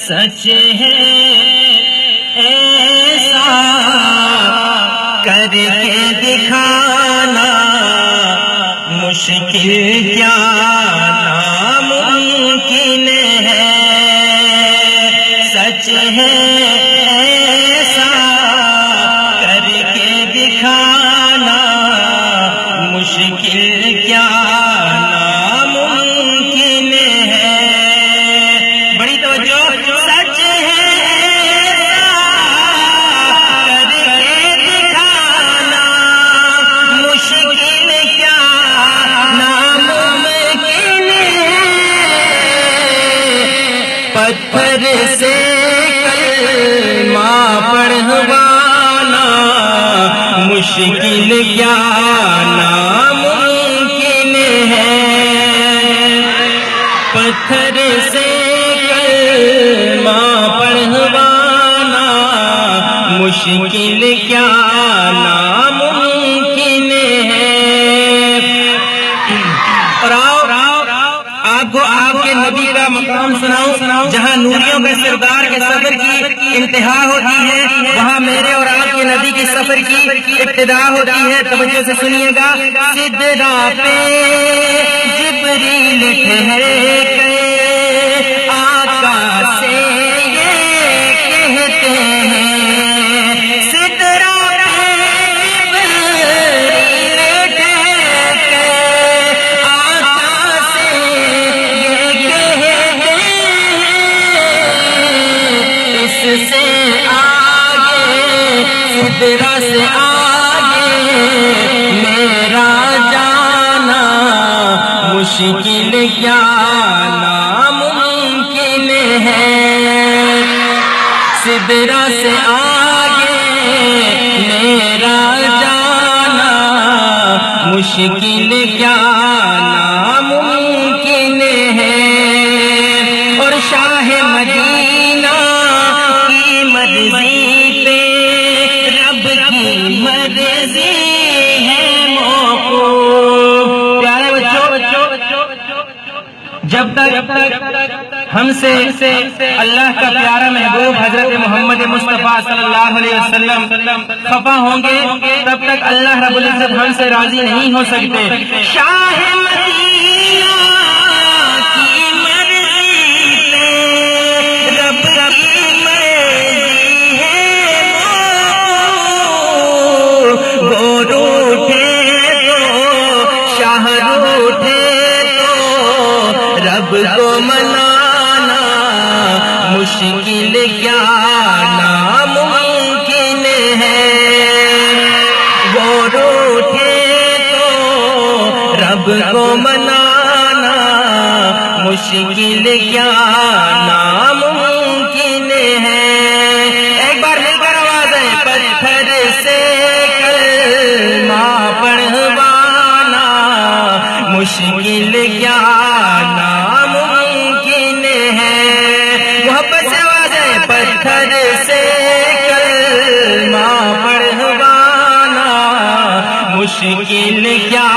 سچ ہے ایسا کر کے دکھانا مشکل کیا ناممکن ہے، سچ ہے ایسا کر کے دکھانا مشکل کیا ناممکن ہے۔ بڑی توجہ، سچ ہے ایسا کر کے دکھانا مشکل کیا ناممکن ہے، پتھر سے کلمہ پڑھوانا مشکل کیا ناممکن ہے، پتھر سے کلمہ پڑھوانا مشکل کیا ناممکن ہے۔ اور آپ کو آپ کے نبی کا مقام سناؤں، جہاں نوریوں کے سردار کے سفر کی انتہا ہوتی ہے وہاں میرے اور آپ کے نبی کے سفر کی ابتدا ہوتی ہے۔ توجہ سے سنیے گا، سدرا پہ جبریل ٹھہر گئے، آقا سے یہ کہتے ہیں، سدرا پہ جبریل ٹھہر گئے، آقا سے یہ کہتے ہیں، اس سے آگے سدرا سے آگے میرا جانا مشکل کیا ناممکن ہے، سدرا سے آگے میرا جانا مشکل کیا ناممکن ہے۔ اور شاہ مدینہ کی مرضی پہ رب کی مرضی ہے موقوف۔ پیارے بچوں، جب تک ہم سے اللہ کا پیارا محبوب حضرت محمد مصطفیٰ صلی اللہ علیہ وسلم خفا ہوں گے تب تک اللہ رب العزت ہم سے راضی نہیں ہو سکتے۔ شاہ مدینہ کی مرضی پہ رب کی مرضی ہے موقوف، وہ روٹھے تو شاہ روٹھے تو رب کو منانا مشکل کیا ناممکن ہے، وہ روٹھے تو رب کو منانا مشکل کیا ناممکن ہے۔ ایک بار مل کر آواز ہے، پتھر سے کلمہ پڑھوانا مشکل کیا ناممکن ہے، محبت سے آواز ہے، پتھر سے کلمہ پڑھوانا مشکل کیا